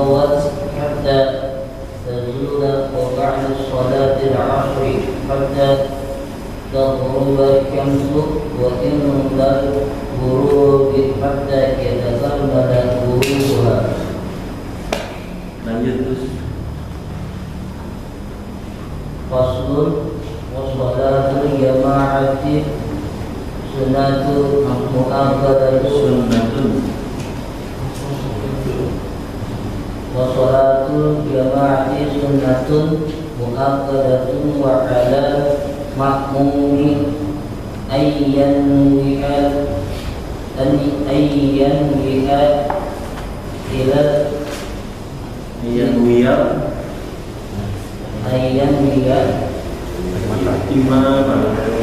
استوت حتى تزول وبعد صلاة العصر حتى تغرب الشمس وعند الغروب حتى يتكمل غروبها. Lanjut terus. Faslun wa salatul jama'ati sunnatul mu'akkadatun wa salatul jama'ati sunnatun mu'akkadatun wa 'ala ma'mumi ayyan wihad ila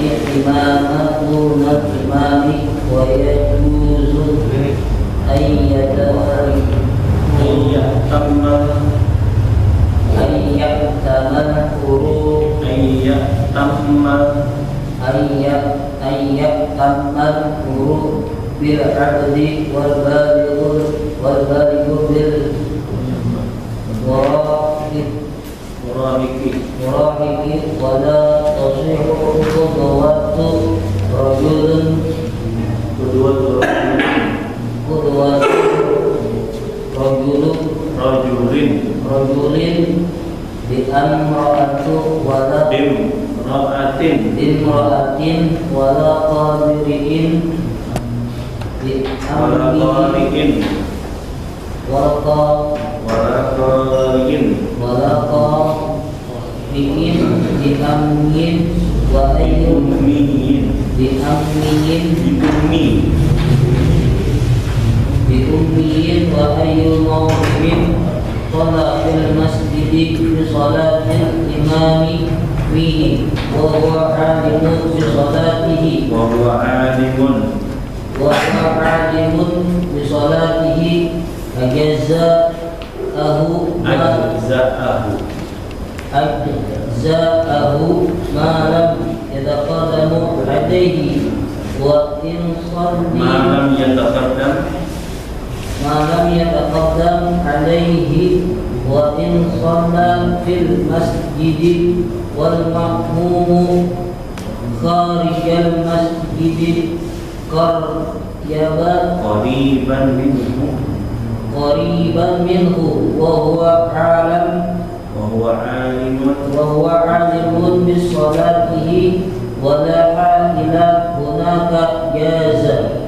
ihtimamatu imami wa yajuzu ayyatammal huruf bil aqdi wal balighu bil murahiki wala tasihu qudwatu rajulin di amra'atu wala imra'atin wala qadiriin di amriin wala qadiriin di amrin wa ayyum di amrin di ummiin wa ayyum mawmin sholat fil masjidi fi sholatil imami fihi wa huwa alimun fi sholatihi bi sholatihi ajza'ahu ma lam yataqaddamu alayhi wa in salli ma lam yataqaddam alayhi wa in shalla fil masjidi wal ma'mumu kharijal masjidi qariban minhu wa huwa alimun bi sholatihi wa la halila hunaka jaza.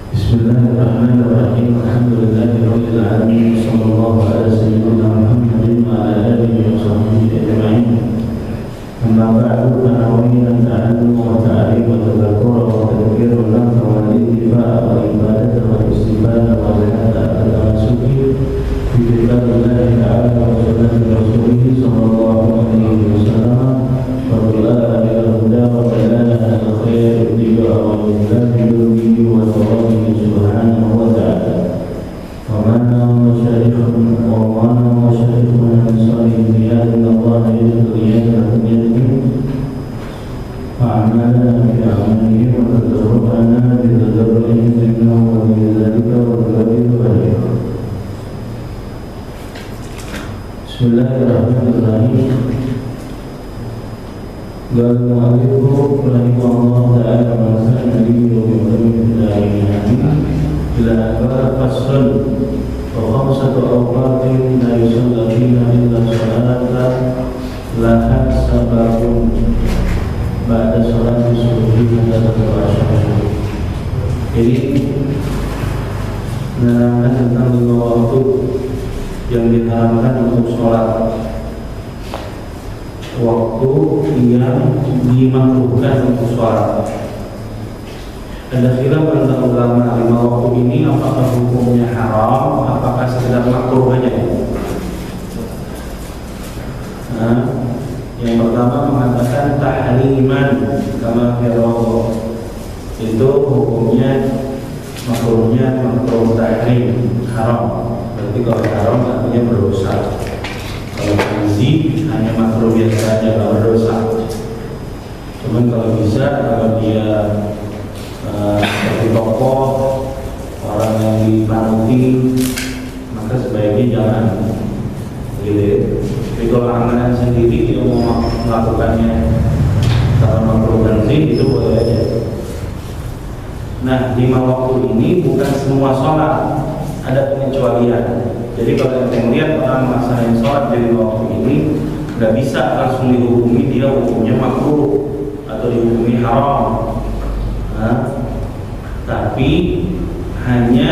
Bismillahirrahmanirrahim. Alhamdulillahirabbil alamin. Sallallahu ala sayyidina Muhammadin wa ala alihi wa sahbihi ajma'in. Amma ba'du, fanawina ta'allum wa ta'rif wa tadhakkur wa tadhkir lahu wa al-ittiba' wa ibadah wa istifadah wa ziyada al-masuki fi kitabillah ta'ala wa sunnati rasulih sallallahu alaihi wasallam wa billahi al-huda wa bayan al-khair ittiba' wa al-huda wa tawfiq subhanahu wa ta'ala. Wa mana masyayikh min salih riyad Allah yajid riyad فأعمالنا بأعمالهم وتدربنا بتدربهم إنه ولي ذلك والقادر عليه. بسم الله الرحمن الرحيم. قال المؤلف رحمه الله تعالى ما كان نبيه بمدن الدارين إلى أكبر فصل وخمسة أوقات لا يصلى فيها إلا صلاة لها سبب pada sholat subuh dan asar. Ini menerangkan tentang 5 waktu yang diharamkan untuk sholat, waktu yang dimakruhkan untuk sholat. Ada khilaf tentang ulama 5 waktu ini apakah hukumnya haram, apakah sekedar makruh saja. Yang pertama mengatakan tahriman kama firaqo, itu hukumnya makruhnya makruh tahrim, haram. Berarti kalau haram artinya berdosa. Kalau tanzih hanya makruh biasa saja, tidak berdosa. Cuman kalau bisa, kalau dia seperti tokoh orang yang dipanuti, maka sebaiknya jangan gitu ya. Tapi kalau amalan sendiri dia mau melakukannya karena makruh itu boleh aja. Nah, 5 waktu ini bukan semua sholat, ada pengecualian. Jadi kalau yang lihat orang melaksanakan sholat di 5 waktu ini, nggak bisa langsung dihukumi dia hukumnya makruh atau dihukumi haram. Nah, tapi hanya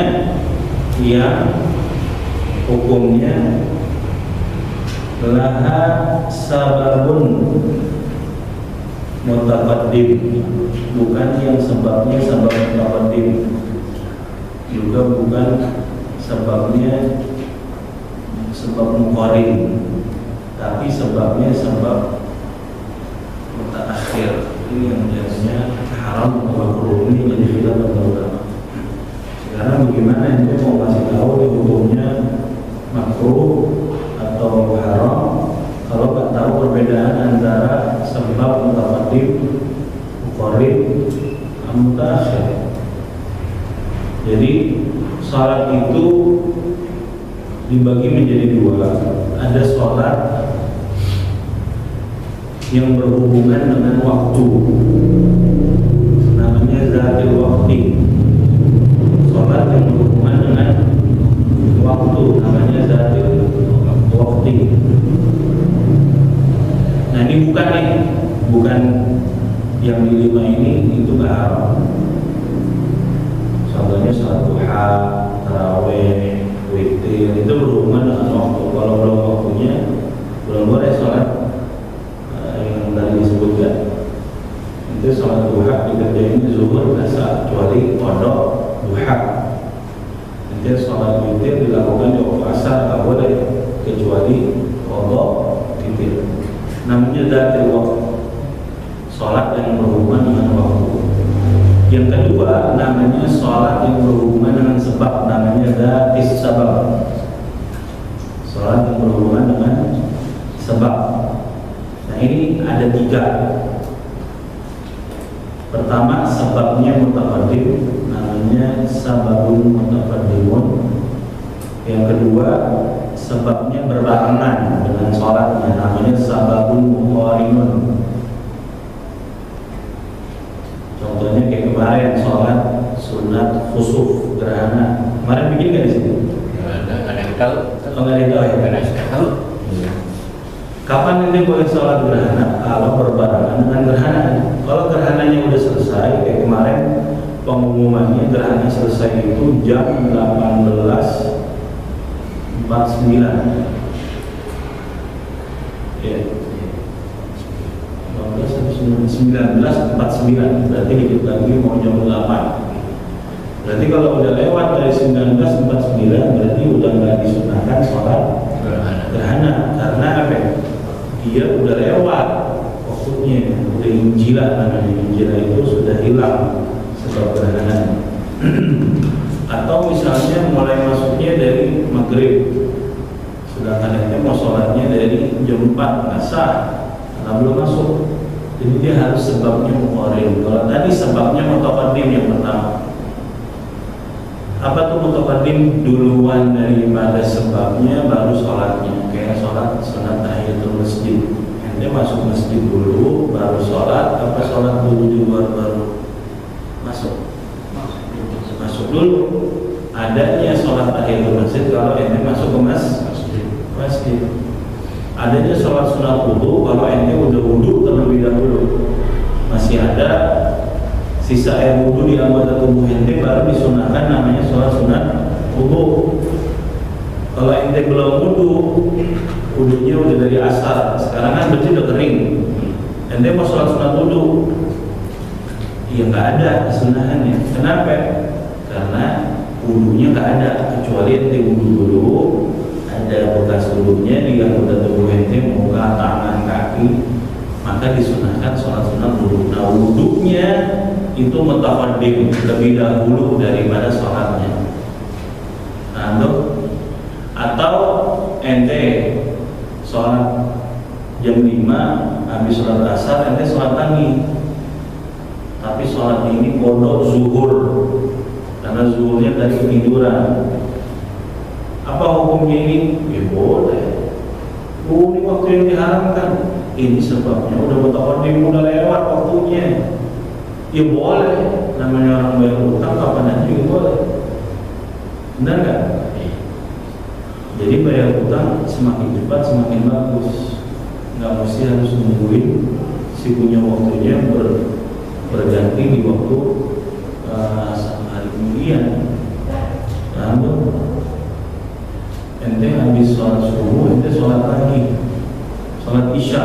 yang hukumnya laha sababun mutaqaddim, bukan yang sebabnya sebab mutaqaddim, juga bukan sebabnya sebab muqarin, tapi sebabnya sebab mutaakhir. Ini yang biasanya haram atau makruh, ini jadi khilaf antara ulama. Sekarang bagaimana itu mau kasih tahu di hukumnya makruh atau haram kalau nggak tahu perbedaan antara sebab mutaqaddim, muqarin, mutaakhir. Jadi salat itu dibagi menjadi 2. Ada salat yang berhubungan dengan waktu, namanya zatul waqti. Salat yang berhubungan dengan waktu, namanya zatul waqti. Nah, ini bukan yang di 5 ini, itu nggak haram. Contohnya salat duha, tarawih, witir, itu berhubungan dengan waktu. Kalau belum waktunya, belum boleh sholat yang tadi disebutkan. Itu sholat duha dikerjain zuhur, asar, kecuali qadha duha. Nanti sholat witir dilakukan di waktu asar, tak boleh kecuali qadha witir. Namanya dzatul waqt, sholat yang berhubungan dengan waktu. Yang kedua namanya sholat yang berhubungan dengan sebab, namanya dzatis sabab. Sholat yang berhubungan dengan sebab. Nah, ini ada 3. Pertama, sebabnya mutaqaddim, namanya sababun mutaqaddimun. Yang kedua, sebabnya berbarengan dengan sholatnya, namanya sababun muqarinun. Contohnya kayak kemarin sholat sunat khusuf gerhana. Kemarin bikin nggak di sini? Nggak ada yang tahu. Oh, nggak ada yang tahu ya? Nggak ada yang tahu. Kapan nanti boleh sholat gerhana? Kalau berbarengan dengan gerhana. Kalau gerhananya udah selesai, kayak kemarin pengumumannya gerhana selesai itu jam 18.49. Ya. 19.49, berarti dikit lagi mau jam 8. Berarti kalau udah lewat dari 19.49, berarti udah nggak disunahkan sholat gerhana. Karena apa? Dia udah lewat waktunya, udah injilah namanya. Injilah itu sudah hilang sebab gerhana. Atau misalnya mulai masuknya dari maghrib, sedangkan itu mau sholatnya dari jam 4, nggak sah karena belum masuk. Jadi dia harus sebabnya muqarin. Kalau tadi sebabnya mutaqaddim yang pertama. Apa tuh mutaqaddim? Duluan daripada sebabnya baru sholatnya. Kayak sholat sunat tahiyatul masjid. Dia masuk masjid dulu baru sholat. Apa sholat dulu di luar baru masuk? Masuk dulu. Adanya sholat tahiyatul masjid kalau ente masuk ke masjid. Adanya sholat sunat wudu kalau ente udah wudu terlebih dahulu, masih ada sisa air wudu di anggota tubuh ente, baru disunahkan namanya sholat sunat wudu. Kalau ente belum wudu, wudunya udah dari asar, sekarang kan berarti udah kering, ente mau sholat sunat wudu, ya nggak ada kesunahannya. Kenapa? Karena wudunya nggak ada, kecuali ente wudu dulu, ada bekas wudunya di anggota tubuh ente, muka, tangan, kaki, maka disunahkan sholat sunat wudu. Nah, wudunya itu mutaqaddim, lebih dahulu daripada sholatnya. Nah, atau ente sholat jam 5 habis sholat asar, ente sholat lagi, tapi sholat ini qadha zuhur. Dan karena zuhurnya tadi ketiduran. Apa hukumnya ini? Ya boleh. Ini waktu yang diharamkan. Ini sebabnya udah mutaqaddim, udah lewat waktunya. Ya boleh. Namanya orang bayar utang kapan aja juga boleh. Benar nggak? Jadi bayar utang semakin cepat semakin bagus. Nggak mesti harus nungguin si punya waktunya berganti di waktu satu hari kemudian. Namun ente habis sholat subuh, ente sholat lagi, sholat isya,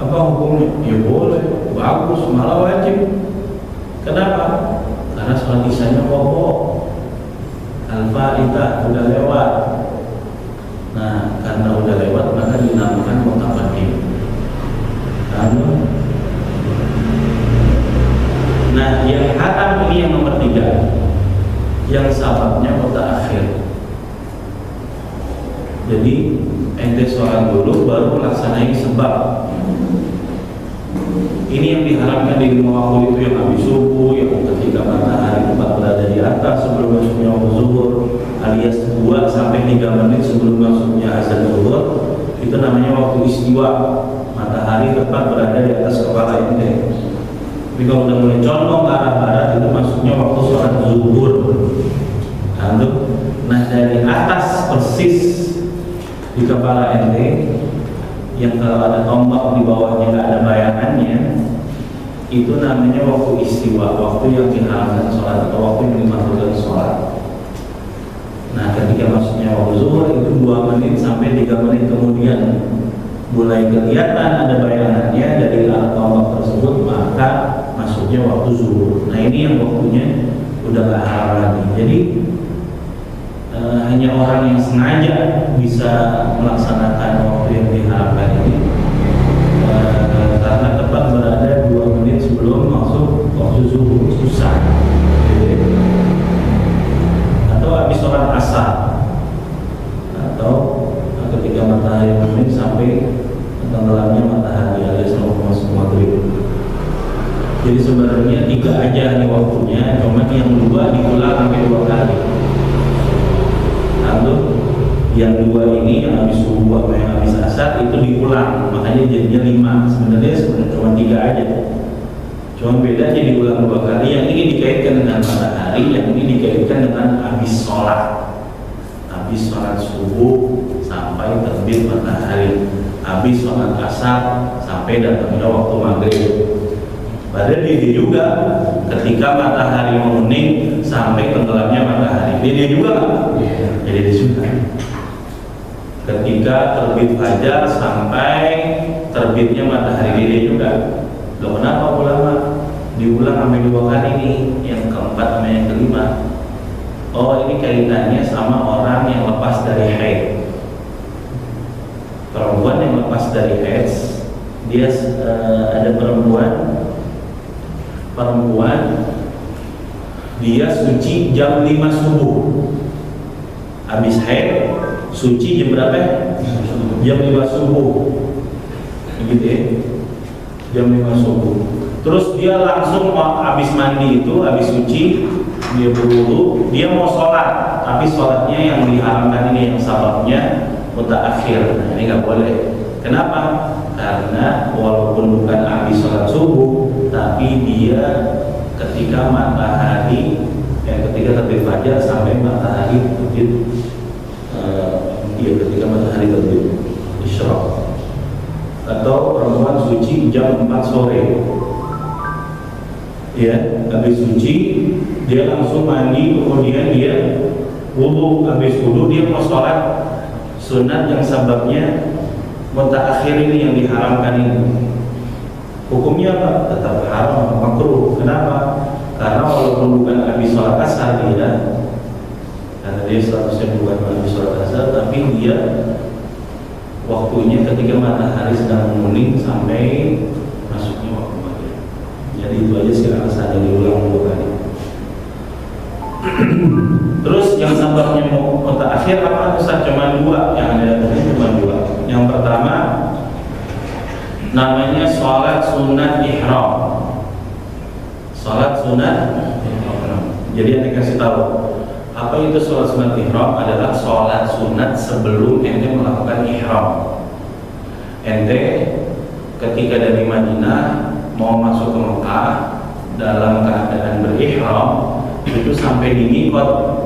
apa hukumnya? Ya boleh, bagus, malah wajib. Kenapa? Karena sholat isyanya pokok, al-faidah udah lewat. Nah, karena udah lewat maka dinamakan mutaqaddim. Nah, yang haram ini yang nomor 3, yang sababnya mutaakhir. Jadi ente sholat dulu baru melaksanakan sebab. Ini yang diharamkan di 5 waktu itu, yang habis subuh, yang ketika matahari tepat berada di atas sebelum masuknya waktu zuhur, alias 2 sampai 3 menit sebelum masuknya azan zuhur, itu namanya waktu istiwa. Matahari tepat berada di atas kepala ente. Tapi kalau udah mulai condong ke arah barat, itu masuknya waktu sholat zuhur. Nah, dari atas persis di kepala ente, yang kalau ada tombak di bawahnya nggak ada bayangannya, itu namanya waktu istiwa, waktu yang diharamkan sholat atau waktu yang dimakruhkan sholat. Nah, ketika masuknya waktu zuhur itu 2 menit sampai 3 menit kemudian mulai kelihatan ada bayangannya dari arah tombak tersebut, maka masuknya waktu zuhur. Nah, ini yang waktunya udah nggak haram lagi. Jadi hanya orang yang sengaja bisa melaksanakan waktu yang diharapkan ini, karena tepat berada 2 menit sebelum masuk waktu zuhur, susah. Atau habis sholat asar, atau ketika matahari terbit sampai tenggelamnya matahari alias masuk maghrib. Jadi sebenarnya 3 aja nih waktunya, cuma yang 2 diulang sampai 2 kali. Lalu yang 2 ini, yang habis subuh atau yang habis asar itu diulang, makanya jadinya 5. Sebenarnya cuma 3 aja, cuma bedanya diulang 2 kali. Yang ini dikaitkan dengan matahari, yang ini dikaitkan dengan habis sholat subuh sampai terbit matahari, habis sholat asar sampai datangnya waktu maghrib. Padahal dia juga ketika matahari menguning sampai tenggelamnya matahari, dia juga jadi dia juga. Ketika terbit fajar sampai terbitnya matahari, dia juga. Loh, kenapa ulama diulang sampai 2 kali nih, yang keempat sama yang kelima? Oh, ini kaitannya sama orang yang lepas dari haid. Perempuan yang lepas dari haid, dia ada perempuan dia suci jam 5 subuh, habis haid suci jam berapa? Jam 5 subuh, gitu ya, jam 5 subuh. Terus dia langsung habis mandi itu, habis suci, dia berwudu, dia mau sholat, tapi sholatnya yang diharamkan ini, yang sababnya mutaakhir. Nah, ini nggak boleh. Kenapa? Karena walaupun bukan habis sholat subuh, tapi dia ketika matahari, ketika terbit fajar sampai matahari terbit, ketika matahari terbit, isyraq. Atau perempuan suci jam 4 sore, ya, habis suci dia langsung mandi, kemudian dia wudu, habis wudu dia mau sholat sunat yang sababnya mutaakhir ini, yang diharamkan ini. Hukumnya apa? Tetap haram, makruh. Kenapa? Karena walaupun bukan habis sholat asar dia, karena dia seharusnya bukan habis sholat asar, tapi dia waktunya ketika matahari sedang menguning sampai masuknya waktu maghrib. Jadi itu aja sih alasannya diulang 2 kali. Terus yang sababnya mutaakhir apa? Ustaz, cuma 2 yang ada tadi, cuma 2. Yang pertama namanya sholat sunat ihram. Sholat sunat ihram. Jadi Jadi ente kasih tahu apa itu sholat sunat ihram adalah sholat sunat sebelum ente melakukan ihram. Ente ketika dari Madinah mau masuk ke Mekah dalam keadaan berihram itu sampai di miqat,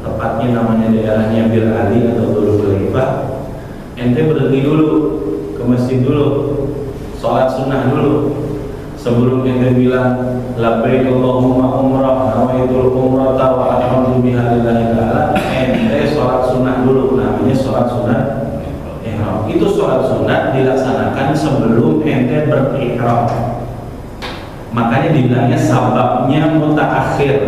tepatnya namanya daerahnya Bir Ali atau Dhul Khalifah. Ente berhenti dulu ke masjid dulu, sholat sunnah dulu. Sebelum ente bilang labbaik Allahumma umrah nawaitul umrata wa ahramtu biha lillahi ta'ala, ente sholat sunnah dulu, namanya sholat sunnah ihram. Itu sholat sunnah dilaksanakan sebelum ente berihram. Makanya dibilangnya sababnya mutaakhir.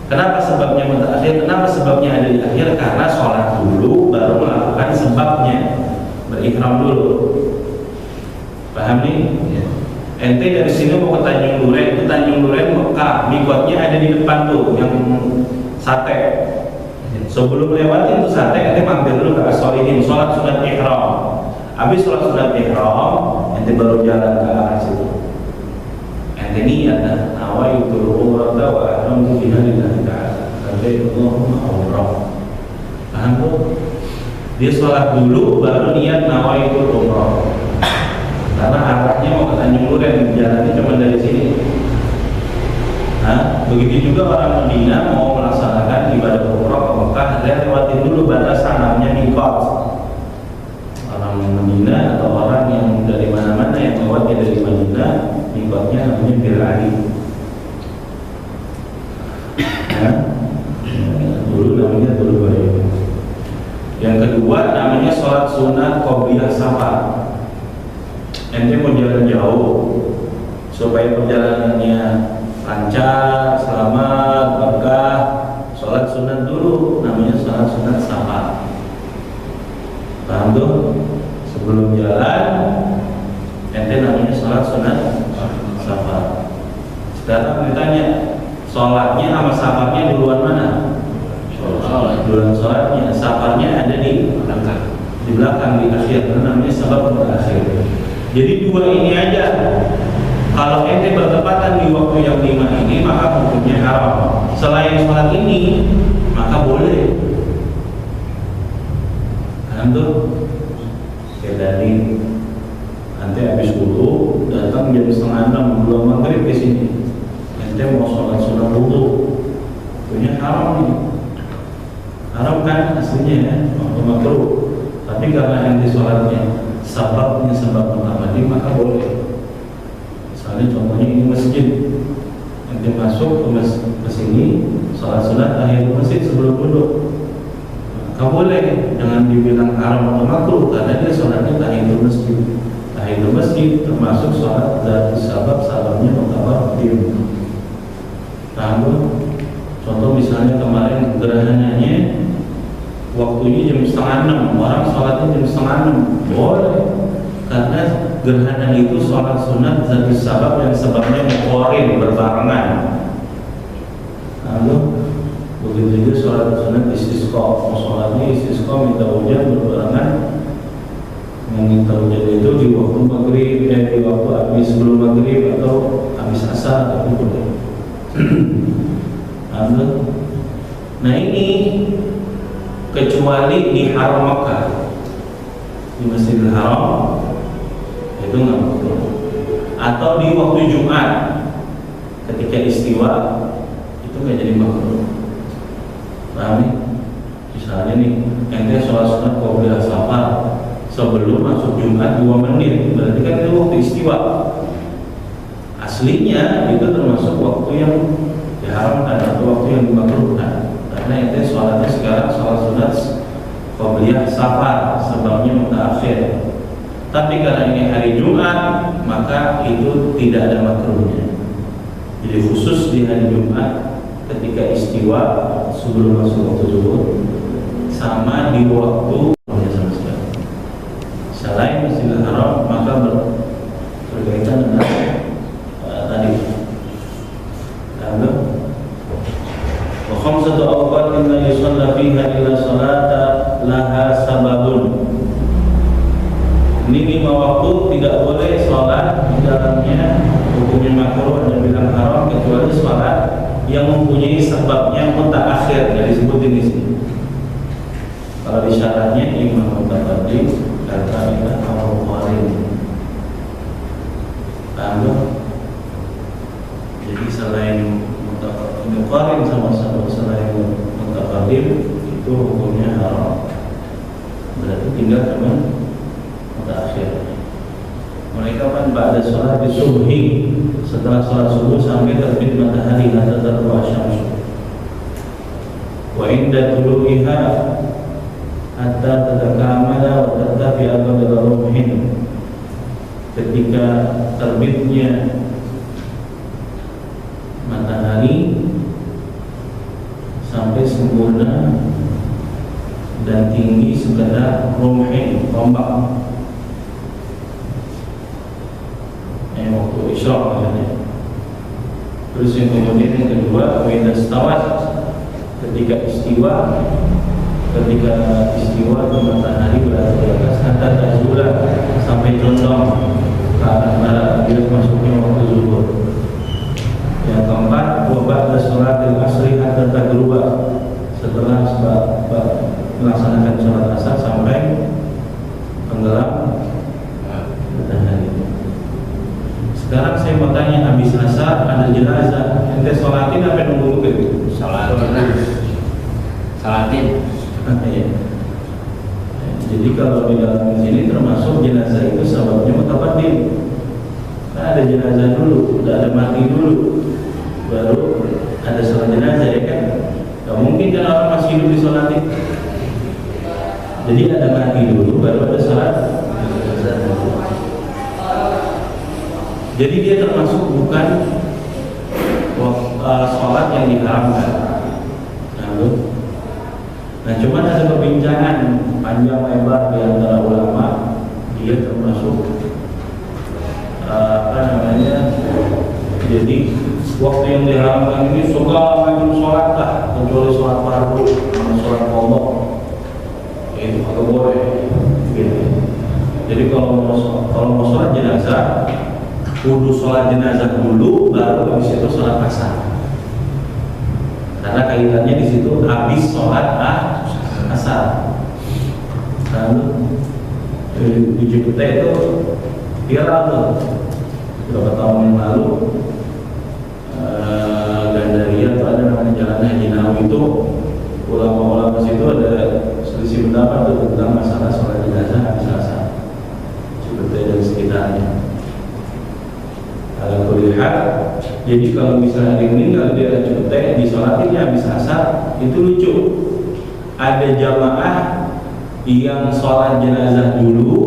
Kenapa sebabnya mutaakhir? Kenapa sebabnya ada di akhir? Karena sholat dulu baru melakukan sebabnya, berihram dulu. Paham nih? Ente dari sini mau ke Tanjung Duren, itu Tanjung Duren Mekah, miqatnya ada di depan tuh, yang sate. Sebelum lewatin tuh sate, ente mampir dulu ke As-Solihin, sholat sunat ihram. Habis sholat sunat ihram, ente baru jalan ke arah situ. Ente niat dah, nawaitul umrata wa ahramtu biha lillahi ta'ala, labbaik Allahumma umrah. Paham tuh? Dia sholat dulu, baru niat nawaitul umrah. Karena arahnya mau ke Tanjung Duren, jalannya cuma dari sini. Nah, begitu juga orang Madinah mau melaksanakan ibadah umrah ke Mekah, dia lewatin dulu batasan namanya miqat. Orang Madinah atau orang yang dari mana-mana yang lewatnya dari Madinah, miqatnya namanya Bir Ali. Nah, dulu namanya Dhul Khalifah. Yang kedua namanya sholat sunat qobliyah safar. Ente mau jalan jauh supaya perjalanannya lancar, selamat, berkah, sholat sunat dulu, namanya sholat sunat safar. Paham tuh? Sebelum jalan, ente namanya sholat sunat safar. Sekarang ditanya, sholatnya sama safarnya duluan mana? Duluan sholatnya, safarnya ada di belakang, di akhir, namanya sabab terakhir. Jadi dua ini aja. Kalau ente bertepatan di waktu yang 5 ini, maka hukumnya haram. Selain sholat ini, maka boleh. Paham tuh? Kayak tadi, nanti habis wudu, datang jam 5:30 belum maghrib ke sini. Ente mau sholat sunat wudu, hukumnya haram nih. Haram kan aslinya ya, makruh. Tapi karena ente sholatnya sebabnya sebab mutawadi, maka boleh. Misalnya contohnya ini masjid, nanti masuk ke sini sholat sunat tahiyatul masjid sebelum duduk, maka boleh. Jangan dibilang haram atau makruh, karena dia sholatnya tahiyatul masjid. Tahiyatul masjid termasuk sholat dari sababnya mutawadi. Tahu? Contoh misalnya kemarin gerhananya waktunya jam 5:30, orang sholatnya jam 5:30, boleh. Karena gerhana itu sholat sunat dari sabab yang sebabnya muqarin, berbarengan. Lalu begitu juga sholat sunat istisqa, sholatnya istisqa minta hujan berbarengan. Meminta hujan itu di waktu maghrib, di waktu habis sebelum maghrib atau habis asar, itu boleh. Lalu, nah ini kecuali di Haram Makkah, di Masjidil Haram itu nggak perlu. Atau di waktu Jumat ketika istiwa itu nggak jadi makruh. Paham nih? Misalnya nih, ente sholat sunat qobliyah safar sebelum masuk Jumat 2 menit, berarti kan itu waktu istiwa. Aslinya itu termasuk waktu yang diharamkan atau waktu yang dimakruhkan. Karena ente sholatnya sekarang sholat sunat qobliyah safar, sebabnya mutaakhir. Tapi karena ini hari Jumat, maka itu tidak ada makruhnya. Jadi khusus di hari Jumat ketika istiwa sebelum masuk waktu zuhur, sama di waktu sama sekali. Selain Masjidil Haram, maka berkaitan dengan tadi. Lalu wa khamsatu awqatin la yusalla fiha illa salata laha sababun. Ini 5 waktu tidak boleh sholat di dalamnya, hukumnya makruh dan bilang haram, kecuali sholat yang Kalau di syaratnya imam mutaqaddim kata ila al-qarin. Paham? Jadi selain mutaqaddim sama selain mutaqaddim itu hukumnya haram. Berarti tinggal cuma mutaakhir. Mulai kapan? Ba'da sholat subhi, setelah sholat subuh sampai terbit matahari hatta tatlu'a syamsu. Wa inda tulu'iha hatta tatakamala wa tattafi'a qadra rumhin. Ketika terbitnya matahari sampai sempurna dan tinggi sekedar rumhin, tombak. Waktu isyraq maksudnya. Terus yang kemudian yang kedua, wa stawat, ketika istiwa di matahari berada di atas hatta tazula, sampai condong ke arah barat bila masuknya waktu zuhur. Yang keempat, wa ba'da sholatil asri hatta taghruba, setelah melaksanakan sholat asar sampai tenggelam matahari. Sekarang saya mau tanya, habis asar ada jenazah, ente sholatin apa nunggu gitu? Salatin. Ya. Jadi kalau di dalam sini termasuk jenazah itu sebabnya mutaqaddim. Kan ada jenazah dulu, udah ada mati dulu, baru ada sholat jenazah, ya kan? Gak mungkin kan orang masih hidup disolatin. Jadi ada mati dulu, baru ada sholat jenazah. Jadi dia termasuk bukan sholat yang diharamkan. Nah, cuman ada perbincangan panjang lebar di antara ulama, dia termasuk jadi waktu yang diharamkan ini segala macam sholat lah, kecuali sholat fardu, sholat qadha, itu agak boleh. Gitu. Jadi kalau mau sholat jenazah, kudu sholat jenazah dulu, baru habis itu sholat asar. Karena kaitannya di situ habis sholat asar. Lalu di Jogja itu viral tuh beberapa tahun yang lalu, Gandaria itu ada namanya Jalan Haji Nawawi, itu ulama-ulama situ ada selisih pendapat tentang masalah sholat jenazah habis asar, Jogja dan sekitarnya. Kalau lihat, jadi kalau misalnya hari ini kalau dia cutek disolatinnya habis asar, itu lucu. Ada jamaah yang sholat jenazah dulu,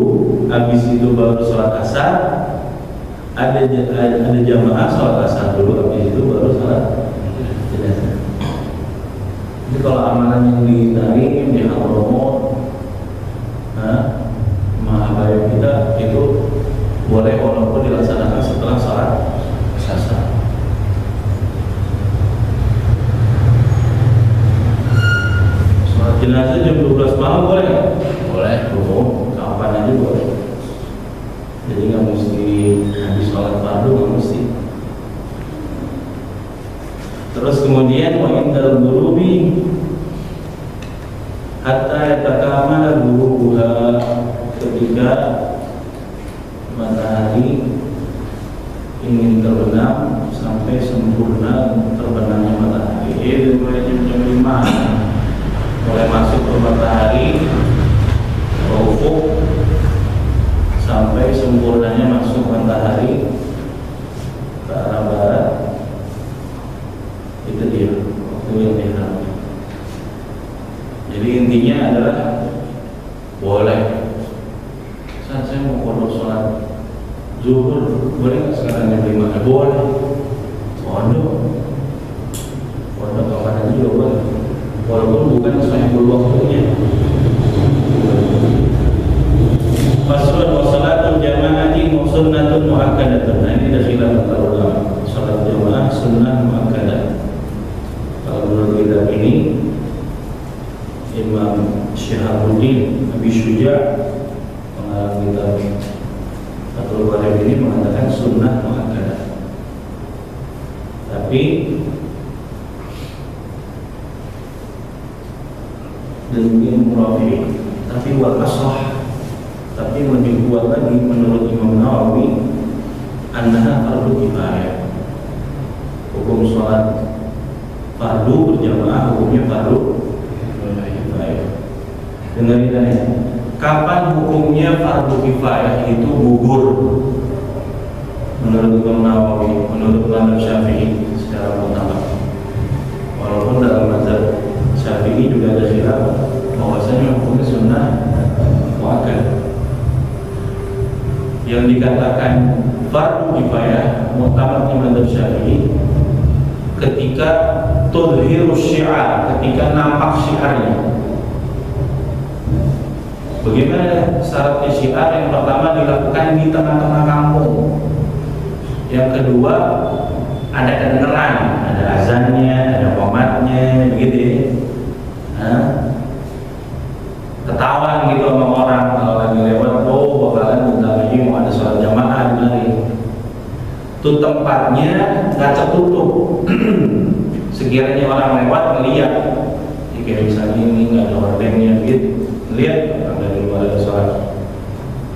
habis itu baru sholat asar. Ada jamaah sholat asar dulu, habis itu baru sholat jenazah. Jadi kalau amalan yang ditarik di Hadramut, Mahabayat kita itu boleh walaupun dilaksanakan setelah sholat asar. Sholat jenazah jam 12 malam boleh? Boleh. Kapan aja boleh. Jadi nggak mesti habis sholat fardu, nggak mesti. Terus kemudian wa indal ghurubi hatta yatakamala ghurubuha, ketika matahari ingin terbenam sampai sempurna terbenamnya matahari. Itu mulai jam 5 mulai masuk ke matahari ufuk sampai sempurnanya masuk matahari ke arah barat. Itu dia waktu yang diharamkan. Jadi intinya adalah boleh. Saat saya mau kodok sholat zuhur, boleh nggak sekarang jam 5? Boleh. Kodok kapan aja juga boleh. Walaupun bukan sahihul waktunya. Faslun wa salatul jama'ati sunnatun muakkadatun. Nah, ini ada khilaf antara ulama. Salat jamaah sunnah muakkadah. Kalau menurut kitab ini, Imam Syihabuddin Abi Syuja' pengarang kitab Fathul Bari ini mengatakan sunnah muakkadah. Tapi dan mungkin murafi, tapi wal ashah, tapi yang lebih kuat lagi menurut Imam Nawawi, annaha fardu kifayah. Hukum sholat fardu berjamaah hukumnya fardu kifayah. Dengarin ya, kapan hukumnya fardu kifayah itu gugur? Menurut Imam Nawawi, menurut mazhab Syafi'i secara mutlak. Walaupun dalam mazhab Syafi'i juga ada khilaf bahwasanya hukumnya sunnah muakkad. Yang dikatakan fardu kifayah mutlak di mazhab Syafi'i ketika tudhirus syiar, ketika nampak syiarnya. Bagaimana syaratnya syiar? Yang pertama dilakukan di tengah-tengah kampung. Yang kedua ada kedengeran, ada azannya, ada qomatnya, begitu ya. Ketahuan gitu sama orang kalau lagi lewat, oh bakalan bentar lagi mau ada sholat jamaah di mari. Itu tempatnya nggak tertutup. Sekiranya orang lewat melihat, kayak misalnya ini nggak ada ordengnya gitu, lihat ada di luar ada sholat,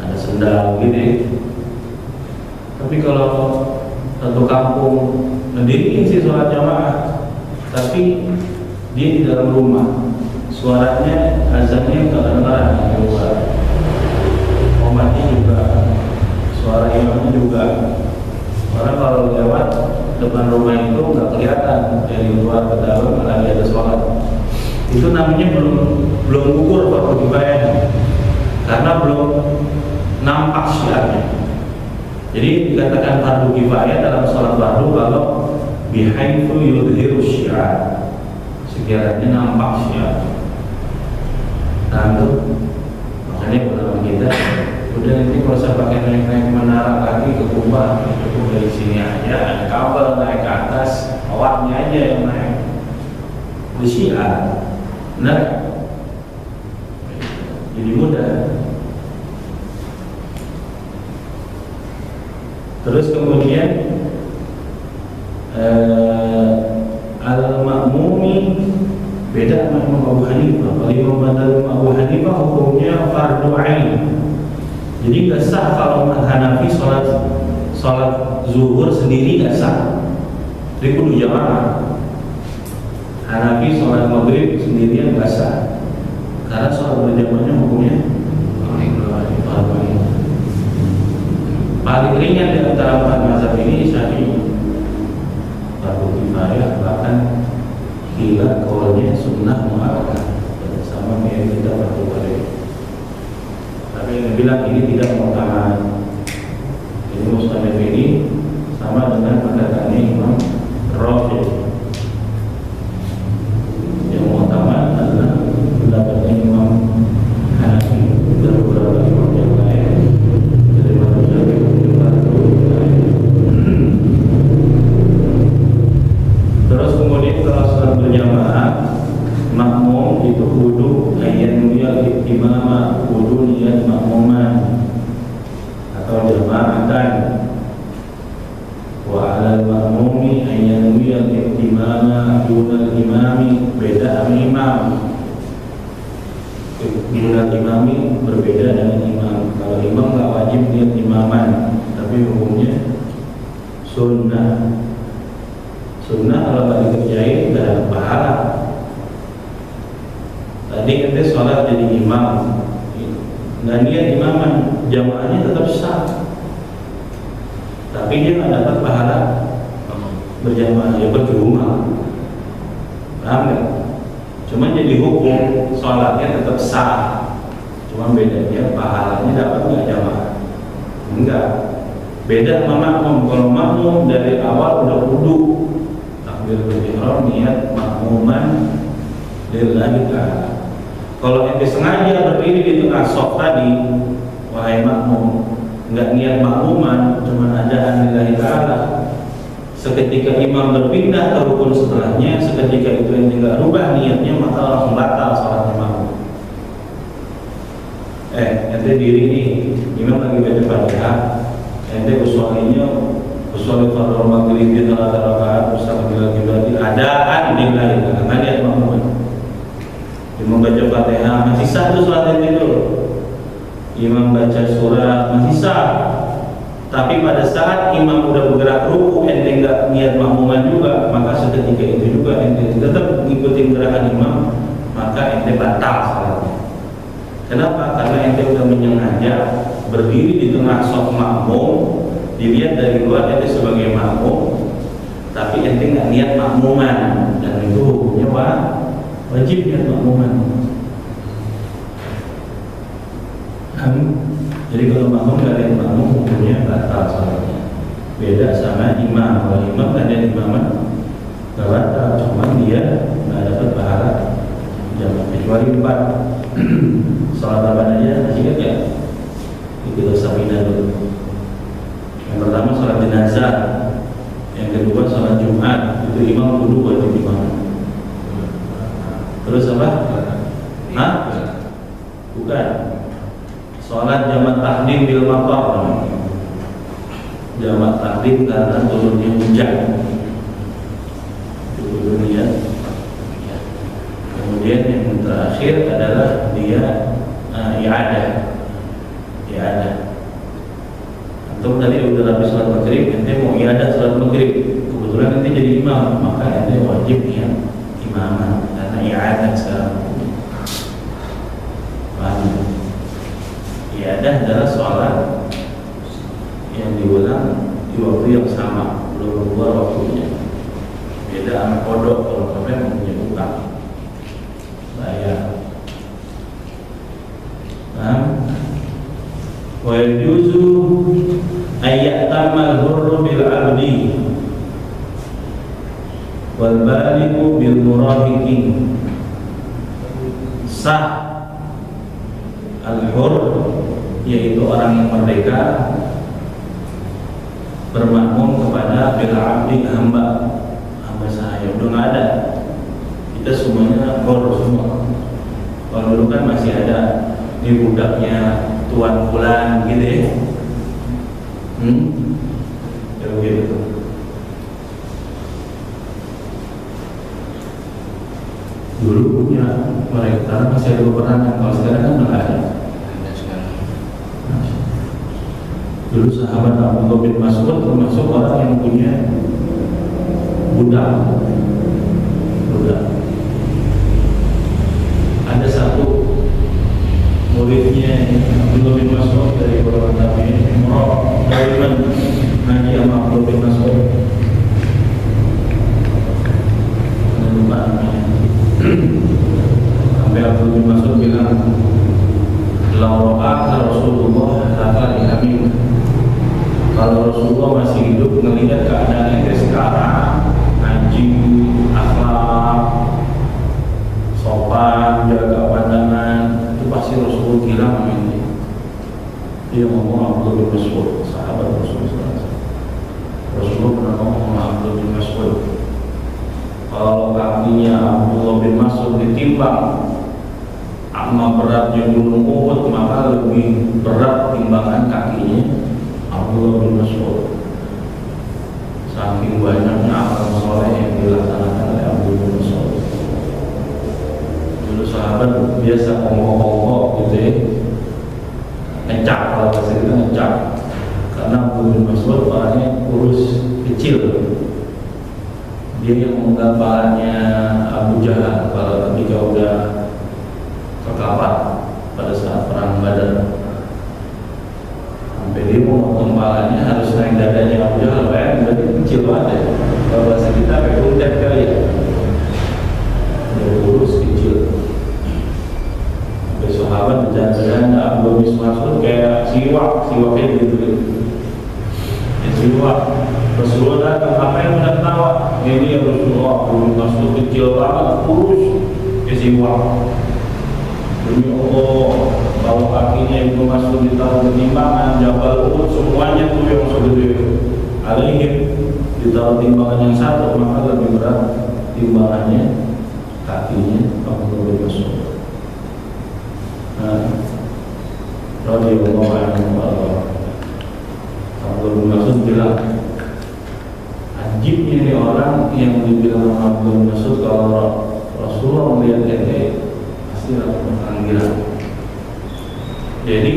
ada sendal gitu ya. Tapi kalau satu kampung mendirikan sih sholat jamaah, tapi dia di dalam rumah, suaranya azannya kedengaran di luar, qomatnya juga, suara imamnya juga. Orang kalau lewat depan rumah itu nggak kelihatan dari luar ke dalam lagi ada sholat. Itu namanya belum gugur fardu kifayah, karena belum nampak syiarnya. Jadi dikatakan fardu kifayah dalam sholat fardu kalau bihaitsu yudhiru syiar, sekiranya nampak syiar. Nah itu makanya ulama kita udah nanti kalau saya pakai naik menara lagi ke Kubah, cukup dari sini aja ada kabel naik ke atas, awaknya aja yang naik di syiar, benar? Jadi mudah. Terus kemudian al-ma'mumi beda sama Imam Abu Hanifah. Kalau Imam Abu Hanifah hukumnya fardu ain. Jadi nggak sah kalau Hanafi sholat zuhur sendiri nggak sah. Jadi kudu jamaah. Hanafi sholat maghrib sendirian nggak sah. Karena sholat berjamaahnya hukumnya fardu ain. Paling ringan di antara empat mazhab ini Syafi'i, fardu kifayah, bahkan khilaf kaulnya sunnah muakkad, sama kayak kita fardu kifayah. Tapi yang bilang ini tidak mu'tamad. Ini Mustamid ini sama dengan pendapatnya Imam Rafi'. Yang mu'tamad adalah pendapatnya Imam Hanafi dan beberapa imam yang lain. Terus kemudian kalau sholat berjamaah, makmum itu kudu ayat niat imamah, kudu niat makmuman atau jamaahkan. Wa alal makmumi ayat niat imamah dunal imami, beda imam. Dunal imami berbeda dengan imam. Kalau imam nggak wajib niat imaman, tapi hukumnya sunnah. Sunnah kalau nggak dikerjain nggak ada pahala. Tadi kita sholat jadi imam, nggak niat imaman, jamaahnya tetap sah, tapi dia nggak dapat pahala berjamaah, ya percuma. Paham nggak? Cuma jadi hukum sholatnya tetap sah, cuma bedanya pahalanya dapat nggak jamaah? Enggak. Beda sama makmum. Kalau makmum dari awal udah wudu, berihram niat makmuman lillahi ta'ala. Kalau ente sengaja berdiri di tengah shaf tadi, wahai makmum, enggak niat makmuman, cuma adaan lillahi ta'ala, seketika imam berpindah ke rukun setelahnya, seketika itu ente enggak rubah niatnya, maka langsung batal salatnya makmum. Ente diri nih, imam lagi baca Fatihah, ente usulinya usul fardu maghrib di salat rakaat bersama bila adaan lillahi ta'ala, niat makmuman. Imam baca Fatihah masih sah tuh sholat ente tuh. Imam baca surat masih sah. Tapi pada saat imam udah bergerak ruku, ente nggak niat makmuman juga, maka seketika itu juga ente tetap ngikutin gerakan imam, maka ente batal salatnya. Kenapa? Karena ente udah menyengaja berdiri di tengah shaf makmum, dilihat dari luar ente sebagai makmum, tapi ente nggak niat makmuman, dan itu hukumnya wajib niat makmuman. Jadi kalau makmum nggak ada makmum, hukumnya batal salatnya. Beda sama imam. Kalau imam nggak ada imaman, nggak batal, cuma dia nggak dapat pahala jamaah. Kecuali 4 salat apa aja, ingat ya? Itu sabina dulu. Yang pertama salat jenazah, yang kedua salat Jumat, itu imam kudu wajib imam. Terus apa? Hah? Bukan. Sholat jamak takdim bil matar, jamak takdim karena turunnya hujan. Itu dulu ya. Kemudian yang terakhir adalah dia i'adah. Antum tadi udah habis sholat maghrib, ente mau i'adah sholat maghrib. Kebetulan ente jadi imam, maka ente wajib ya imaman karena i'adah sekarang. Paham? Iadah adalah sholat yang diulang di waktu yang sama, belum keluar waktunya. Beda sama kodok, kalau sampai mempunyai utang bayar. Wa yajuzu ayyatamal hurru bil abdi wal balighu bil murahiqi. Sah al-hur, yaitu orang yang merdeka, bermakmum kepada bil abdi, hamba sahaya. Udah nggak ada, kita semuanya hur semua. Kalau dulu kan masih ada di budaknya tuan fulan gitu ya. Ya begitu. Dulu punya mereka masih ada peperangan, kalau sekarang kan nggak ada. Dulu sahabat Abdullah bin Mas'ud termasuk orang yang punya budak. Ada satu muridnya Abdullah bin Mas'ud dari golongan tabi'in, Imran, daiman ngaji sama Abdullah bin Mas'ud. Lupa namanya. Sampai Abdullah bin Mas'ud bilang, "Lau'aka Rasulullah laka dihamim." Kalau Rasulullah masih hidup ngelihat keadaan yang sekarang, ngaji, akhlak, sopan, jaga pandangan, itu pasti Rasulullah gila sama ini. Dia ngomong Abdullah bin Mas'ud, sahabat Rasulullah. Rasulullah pernah ngomong sama Abdullah bin Mas'ud, kalau kakinya Abdullah bin Mas'ud ditimbang sama beratnya gunung Uhud, maka lebih berat timbangan kakinya Abdullah bin Mas'ud. Saking banyaknya amal soleh yang dilaksanakan oleh Abdullah bin Mas'ud. Dulu sahabat biasa ngomong-ngomong gitu ya, ngecak, kalau bahasa kita ngecak. Karena Abdullah bin Mas'ud orangnya kurus, kecil. Dia yang menggambarnya Abu Jahal kalau ketika udah terkapar pada saat perang Badar. Sampai dia mau kepalanya harus naik dadanya Abu Jahal, berarti kecil banget ya. Kalau bahasa kita kayak untet kali ya. Dia kurus, kecil. Sampai sahabat bercanda-canda Abdullah bin Mas'ud kayak siwaknya gitu. Ya siwak. Rasulullah datang, apa yang udah tawa? Ini ya Rasulullah, Abdullah bin Mas'ud kecil banget, kurus, kayak siwak. Demi Allah, bahwa kakinya Ibnu Mas'ud ditaruh di timbangan Jabal Uhud, semuanya tuh yang segede alaihim ditaruh timbangan yang satu, maka lebih berat timbangannya kakinya Abdullah bin Mas'ud. Radhiyallahu anhu. Abdullah bin Mas'ud bilang, ajibnya ini orang yang dibilang Abdullah bin Mas'ud, kalau Rasulullah melihat ente pasti panggilan. Jadi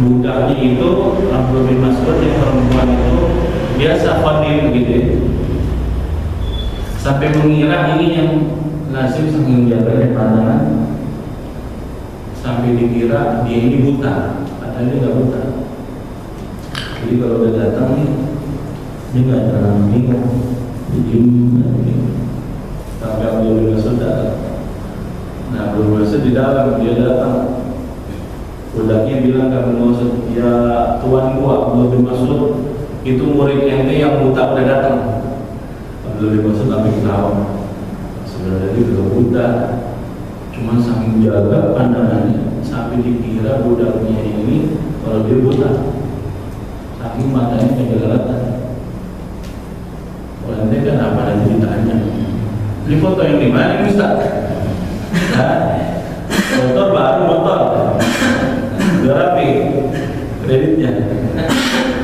budaknya itu Abdullah bin Mas'ud yang perempuan itu biasa khadim gitu ya. Sampai mengira ini yang lazim saking jaganya pandangan, sampai dikira dia ini buta, padahal dia nggak buta. Jadi kalau udah datang nih, dia nggak terang bingung, diem. Sampai Abdullah bin Mas'ud datang. Nah, Abdullah bin Mas'ud di dalam, dia datang. Budaknya bilang ke Abdullah bin Mas'ud, ya tuan gua Abdullah bin Mas'ud itu murid ente yang buta udah datang. Abdullah bin Mas'ud sampai ketawa. Sebenarnya dia belum buta, cuma saking jaga pandangannya sampai dikira budaknya ini kalau dia buta, saking matanya kejelalatan. Kalau ente kan apa nanti ditanya, ini foto yang di mana ini Ustaz? Motor baru motor, udah rapi kreditnya,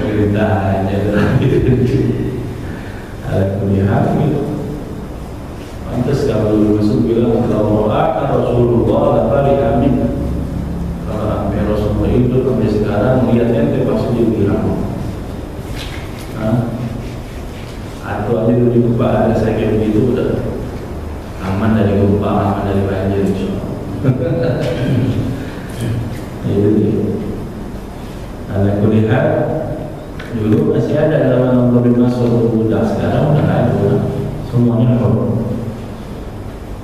kredit aja udah rapi. Ada kuliah gitu. Pantas kalau masuk bilang kalau akan Rasulullah lafali amin. Kalau sampai Rasulullah itu sampai sekarang melihatnya itu pasti dia bilang, atau aja dulu gempa ada saya kayak begitu udah aman dari gempa, aman dari banjir insyaallah. Itu dia. Ada kuliah dulu masih ada dalam Abdullah bin Mas'ud, udah sekarang udah nggak ada, semuanya normal.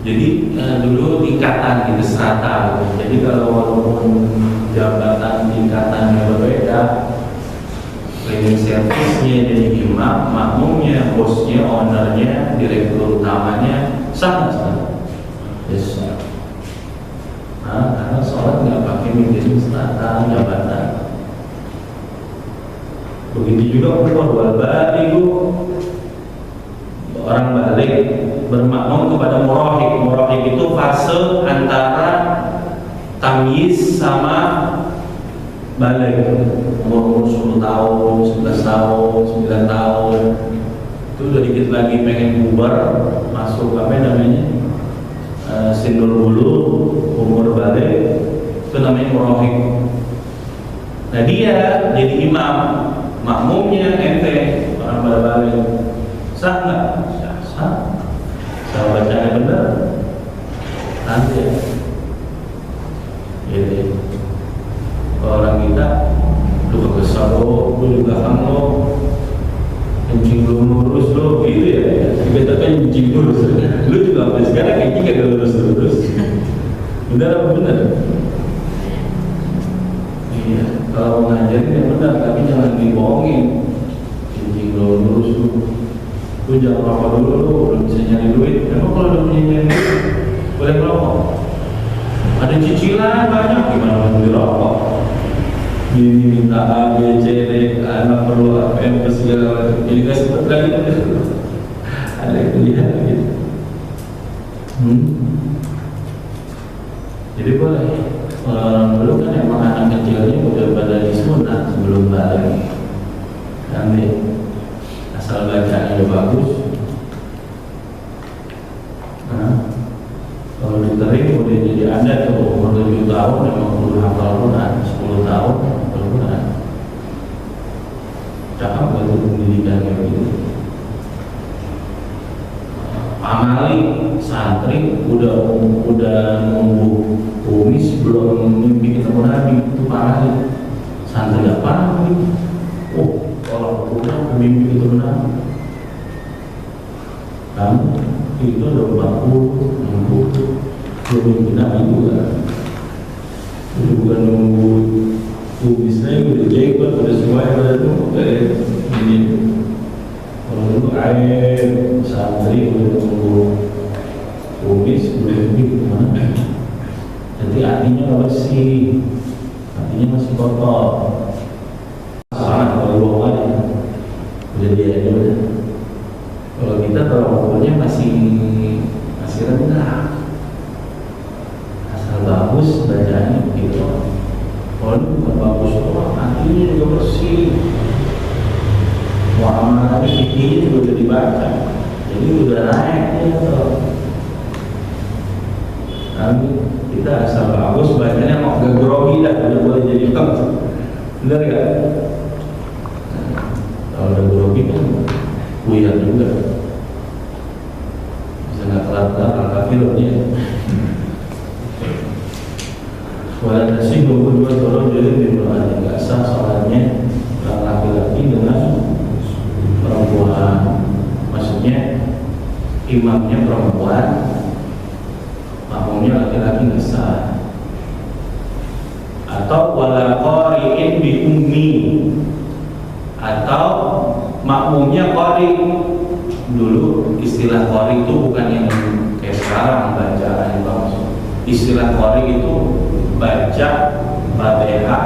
Jadi dulu tingkatan gitu, strata gitu. Jadi kalau walaupun jabatan tingkatannya berbeda, cleaning service-nya jadi imam, makmumnya, bosnya, ownernya, direktur utamanya sama. Yes. Karena sholat nggak pakai mikirin strata jabatan. Begitu juga wal baligu, orang balik bermakmum kepada murahik. Murahik itu fase antara tamyiz sama balik. Umur 10 tahun, 11 tahun, 9 tahun. Itu udah dikit lagi pengen bubar, masuk apa namanya? Sinul bulu, umur balik. Itu namanya murahik. Nah dia jadi imam, makmumnya ente orang pada balik. Sah nggak? Sah. Saya bacanya benar. Nanti ya. Jadi kalau orang kita lu kesal lo, lu juga kan lo kencing lu lurus lo gitu ya. Kita kan kencing lurus. Lu juga sampai sekarang kencing gak lurus. Benar apa benar? Iya. Kalau ngajarin yang benar, tapi jangan dibohongin. Kencing lu lurus lu. Lu jangan rokok dulu, lu belum bisa nyari duit. Emang kalau udah punya nyari duit, boleh merokok? Ada cicilan banyak, gimana mau beli rokok? Ini minta A, B, C, D, anak perlu APM, segala macam. Jadi gak sempet lagi ada yang kuliah gitu. Jadi boleh. Kalau orang dulu kan emang anak kecilnya udah pada disunat sebelum balik. Nanti asal bacanya udah bagus. Kalau diterima udah jadi anda tuh umur 7 tahun memang perlu hafal Quran, 10 tahun hafal Quran. Cakap gak tuh pendidikan kayak gitu? Amali santri udah nunggu kumis belum mimpi ketemu Nabi, itu amali santri apa nih? Oh, kalau udah mimpi ketemu Nabi, kamu itu udah 40, 60 belum mimpi Nabi juga. Jadi bukan nunggu kumisnya udah jenggot, udah semuanya udah nunggu kayak ini. Kalau nunggu air santri udah nunggu kumis udah mimpi kemana? Jadi hatinya nggak bersih, hatinya masih kotor. Sangat kalau bohong aja, udah dia aja udah. Kalau kita umurnya masih rendah, asal bagus bacaannya begitu. Kalau bukan bagus doang, hatinya juga bersih, muamalahnya fikihnya juga udah dibaca, jadi udah naik ya. Tapi kita kita asal bagus, bacanya mau gak grogi dah, udah boleh jadi hitam. Bener gak? Kalau udah grogi kan buyar juga, bisa gak kelar-kelar angka filmnya. Walau nasi dua orang jadi dimulai nggak sah sholatnya laki-laki dengan perempuan, maksudnya imamnya perempuan, makmumnya laki-laki nggak sah. Atau wala qari'in bi ummi, atau makmumnya qari. Dulu istilah qari itu bukan yang kayak sekarang bacaan yang bagus. Istilah qari itu baca Fatihah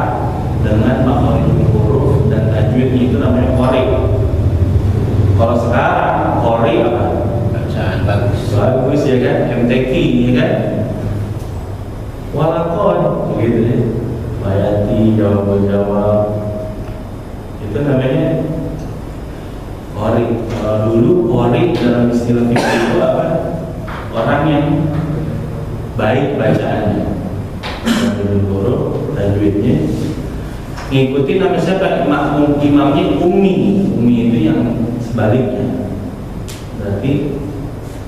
dengan makhraj huruf dan tajwidnya, itu namanya qari. Kalau sekarang qari apa? Bacaan bagus Ya kan, MTQ ya kan. Walakon gitu ya. Bayati, jawab-jawab. Itu namanya qari. Kalau dulu qari dalam istilah fikih itu apa? Orang yang baik bacaannya, huruf tajwidnya, ngikutin nama siapa? Makmum, imamnya ummi. Ummi itu yang sebaliknya. Berarti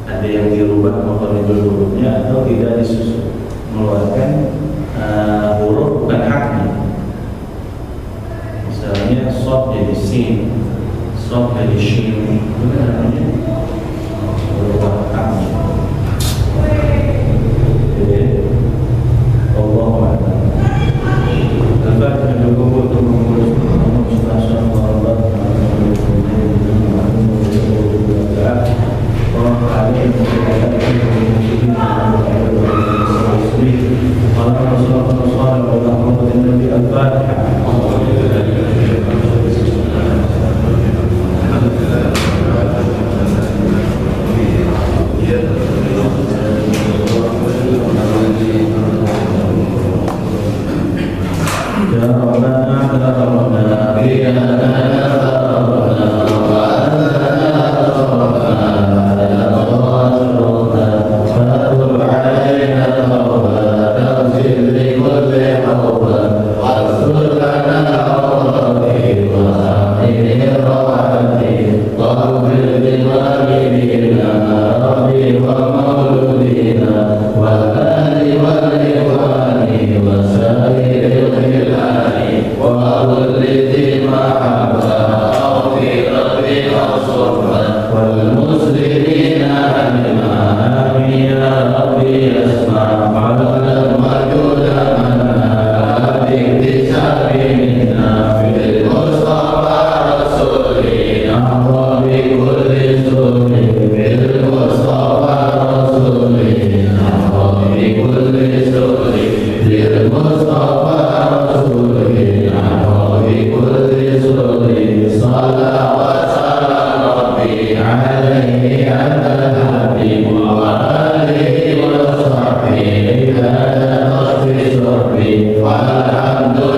ada yang dirubah makhrajul hurufnya atau tidak disusun, mengeluarkan huruf bukan haknya. Misalnya shad jadi sin, shad jadi shin, itu kan namanya huruf haknya. Jadi Allah Akbar. Al-Fatihah cukup untuk mengurus mustasar Allah. Alhamdulillah.